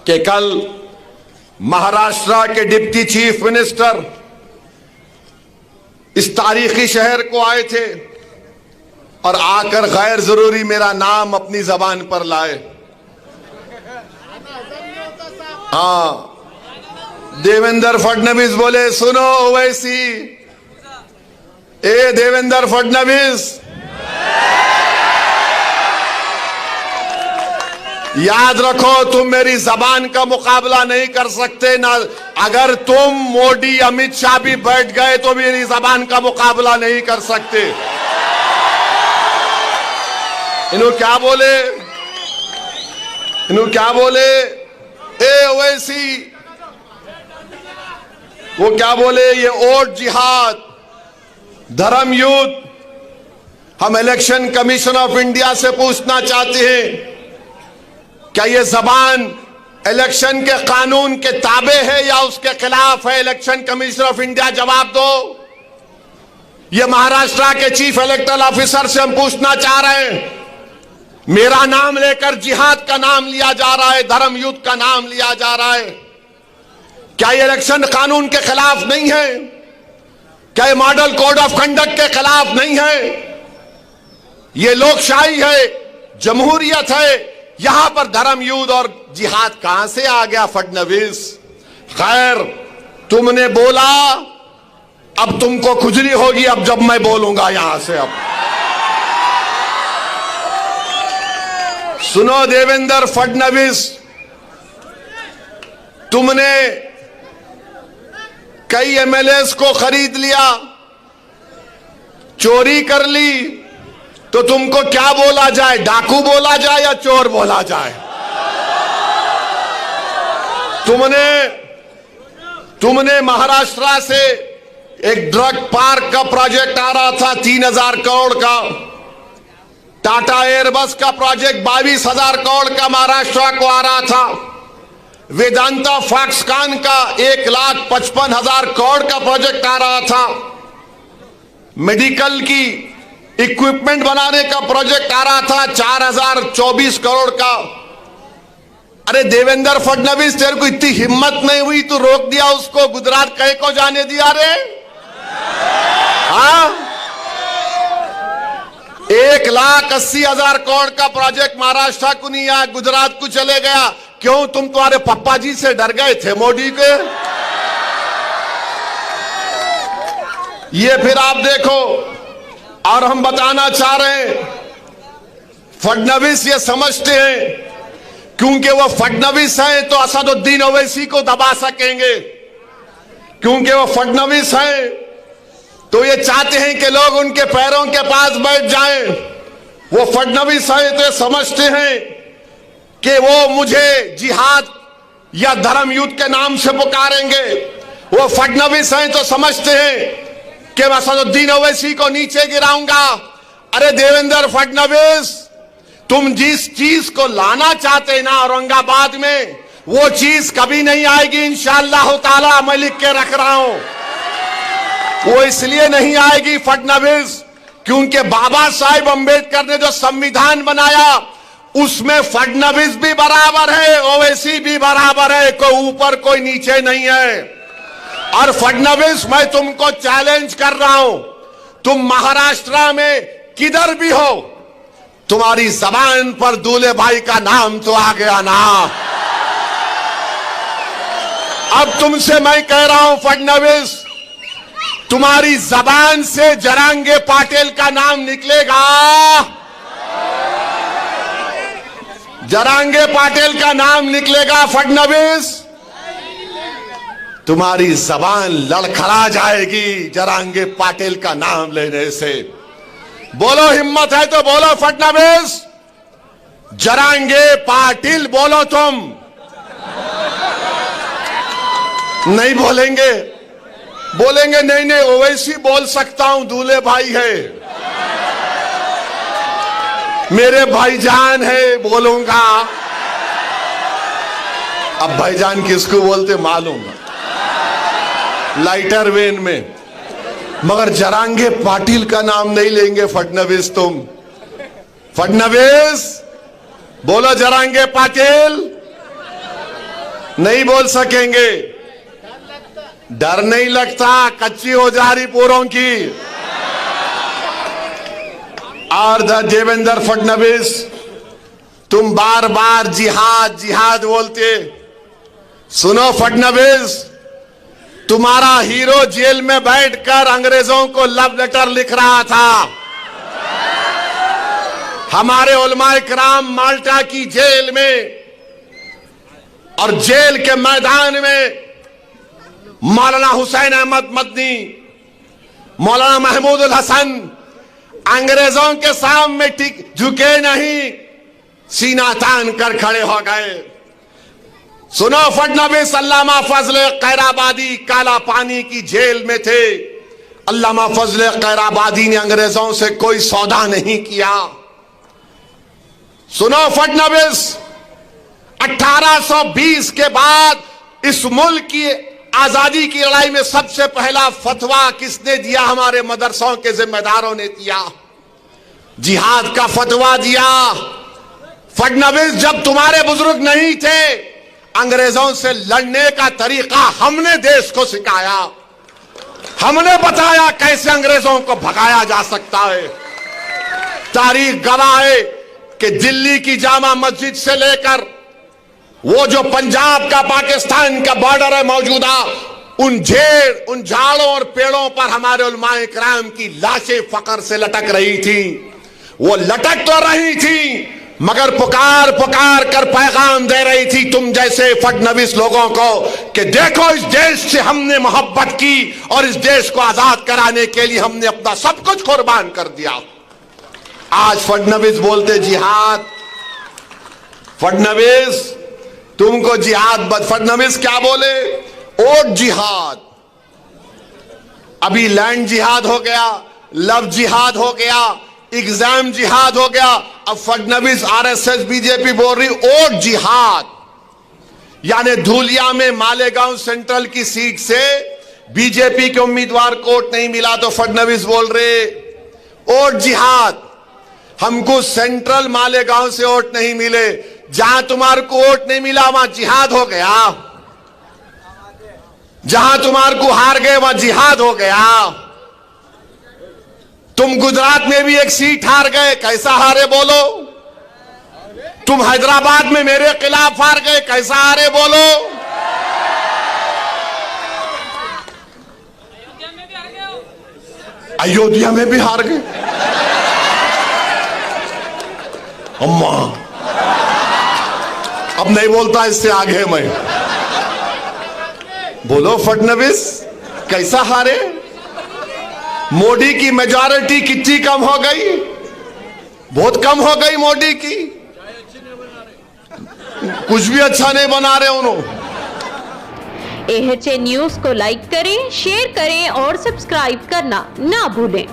कि कल महाराष्ट्र के डिप्टी चीफ मिनिस्टर इस तारीखी शहर को आए थे और आकर गैर जरूरी मेरा नाम अपनी जबान पर लाए। हाँ, देवेंद्र फडणवीस बोले, सुनो ओवैसी, ए देवेंद्र फडणवीस, याद रखो तुम मेरी जबान का मुकाबला नहीं कर सकते ना। अगर तुम मोदी अमित शाह भी बैठ गए तो मेरी जबान का मुकाबला नहीं कर सकते। इन्हों क्या बोले, ए ओवैसी, वो क्या बोले, ये वोट जिहाद, धर्म युद्ध। हम इलेक्शन कमीशन ऑफ इंडिया से पूछना चाहते हैं, क्या ये जबान इलेक्शन के कानून के ताबे है या उसके खिलाफ है? इलेक्शन कमीशन ऑफ इंडिया जवाब दो। ये महाराष्ट्र के चीफ इलेक्टरल ऑफिसर से हम पूछना चाह रहे हैं, मेरा नाम लेकर जिहाद का नाम लिया जा रहा है, धर्म युद्ध का नाम लिया जा रहा है, क्या ये इलेक्शन कानून के खिलाफ नहीं है? क्या ये मॉडल कोड ऑफ कंडक्ट के खिलाफ नहीं है? ये लोकशाही है, जमहूरियत है, यहां पर धर्म युद्ध और जिहाद कहां से आ गया फडणवीस? खैर, तुमने बोला, अब तुमको खुजली होगी अब जब मैं बोलूंगा यहां से। अब सुनो देवेंद्र फडणवीस, तुमने कई एमएलएस को खरीद लिया, चोरी कर ली, तो तुमको क्या बोला जाए, डाकू बोला जाए या चोर बोला जाए? तुमने महाराष्ट्र से एक ड्रग पार्क का प्रोजेक्ट आ रहा था 3000 करोड़ का, टाटा एयरबस का प्रोजेक्ट 22,000 करोड़ का महाराष्ट्र को आ रहा था, वेदांता फॉक्सकॉन का 1,55,000 करोड़ का प्रोजेक्ट आ रहा था, मेडिकल की इक्विपमेंट बनाने का प्रोजेक्ट आ रहा था 4,024 करोड़ का। अरे देवेंद्र फडणवीस, तेरे को इतनी हिम्मत नहीं हुई, तू रोक दिया उसको, गुजरात कहीं को जाने दिया रे? हाँ, 1,80,000 करोड़ का प्रोजेक्ट महाराष्ट्र को नहीं आया, गुजरात को चले गया। क्यों? तुम तुम्हारे पप्पा जी से डर गए थे मोदी के। ये फिर आप देखो, और हम बताना चाह रहे हैं, फडणवीस ये समझते हैं क्योंकि वो फडणवीस हैं तो असदुद्दीन ओवैसी को दबा सकेंगे, क्योंकि वो फडणवीस हैं तो ये चाहते हैं कि लोग उनके पैरों के पास बैठ जाएं। वो फडणवीस हैं तो ये समझते हैं कि वो मुझे जिहाद या धर्म युद्ध के नाम से पुकारेंगे। वो फडणवीस हैं तो समझते हैं कि मैं असदुद्दीन ओवैसी को नीचे गिराऊंगा। अरे देवेंद्र फडणवीस, तुम जिस चीज को लाना चाहते ना औरंगाबाद में, वो चीज कभी नहीं आएगी इंशाअल्लाह ताला। मैं लिख के रख रहा हूं, वो इसलिए नहीं आएगी फडणवीस क्योंकि बाबा साहेब अंबेडकर ने जो संविधान बनाया उसमें फडणवीस भी बराबर है, ओवैसी भी बराबर है, कोई ऊपर कोई नीचे नहीं है। और फडणवीस, मैं तुमको चैलेंज कर रहा हूं, तुम महाराष्ट्र में किधर भी हो, तुम्हारी जबान पर दूल्हे भाई का नाम तो आ गया ना। अब तुमसे मैं कह रहा हूं फडणवीस, तुम्हारी जबान से जरांगे पाटिल का नाम निकलेगा, जरांगे पाटिल का नाम निकलेगा फडणवीस, तुम्हारी जबान लड़खड़ा जाएगी जरांगे पाटिल का नाम लेने से। बोलो, हिम्मत है तो बोलो फडणवीस, जरांगे पाटिल बोलो। तुम नहीं बोलेंगे? बोलेंगे नहीं, ओवैसी बोल सकता हूं, दूल्हे भाई है, मेरे भाईजान है, बोलूंगा। अब भाईजान किसको बोलते मालूम, लाइटर वेन में, मगर जरांगे पाटिल का नाम नहीं लेंगे फडणवीस। तुम फडणवीस बोलो, जरांगे पाटिल, नहीं बोल सकेंगे। डर नहीं लगता, कच्ची हो जा रही पूरों की। और देवेंद्र फडणवीस, तुम बार बार जिहाद जिहाद बोलते। सुनो फडणवीस, तुम्हारा हीरो जेल में बैठकर अंग्रेजों को लव लेटर लिख रहा था। हमारे उलमाए किराम माल्टा की जेल में और जेल के मैदान में मौलाना हुसैन अहमद मदनी, मौलाना महमूद उल हसन अंग्रेजों के सामने झुके नहीं, सीना तान कर खड़े हो गए। सुनो फडणवीस, अल्लामा फजल कैराबादी काला पानी की जेल में थे। अल्लामा फजल कैराबादी ने अंग्रेजों से कोई सौदा नहीं किया। सुनो फडणवीस, 1820 के बाद इस मुल्क की आजादी की लड़ाई में सबसे पहला फतवा किसने दिया? हमारे मदरसों के जिम्मेदारों ने दिया, जिहाद का फतवा दिया। फडणवीस, जब तुम्हारे बुजुर्ग नहीं थे, अंग्रेजों से लड़ने का तरीका हमने देश को सिखाया। हमने बताया कैसे अंग्रेजों को भगाया जा सकता है। तारीख गवाह है कि दिल्ली की जामा मस्जिद से लेकर वो जो पंजाब का पाकिस्तान का बॉर्डर है मौजूदा, उन झाड़ों और पेड़ों पर हमारे उलमाए किराम की लाशें फकर से लटक रही थी। वो लटक तो रही थी मगर पुकार पुकार कर पैगाम दे रही थी तुम जैसे फडणवीस लोगों को कि देखो, इस देश से हमने मोहब्बत की और इस देश को आजाद कराने के लिए हमने अपना सब कुछ कुर्बान कर दिया। आज फडणवीस बोलते जिहाद। फडणवीस, तुमको जिहाद, फडणवीस क्या बोले? ओट जिहाद। अभी लैंड जिहाद हो गया, लव जिहाद हो गया, एग्जाम जिहाद हो गया। अब फडणवीस, आरएसएस, बीजेपी बोल रही ओट जिहाद। यानी धूलिया में मालेगांव सेंट्रल की सीट से बीजेपी के उम्मीदवार को वोट नहीं मिला तो फडणवीस बोल रहे ओट जिहाद। हमको सेंट्रल मालेगांव से वोट नहीं मिले, जहां तुम्हारे को वोट नहीं मिला वहां जिहाद हो गया, जहां तुम्हारे को हार गए वहां जिहाद हो गया। तुम गुजरात में भी एक सीट हार गए, कैसा हारे बोलो? तुम हैदराबाद में मेरे खिलाफ हार गए, कैसा हारे बोलो? अयोध्या में भी हार गए। अम्मा, अब नहीं बोलता, इससे आगे मैं। बोलो फडणवीस, कैसा हारे? मोदी की मेजॉरिटी कितनी कम हो गई? बहुत कम हो गई मोदी की। कुछ भी अच्छा नहीं बना रहे उन्होंने। AHA न्यूज को लाइक करें, शेयर करें और सब्सक्राइब करना ना भूलें।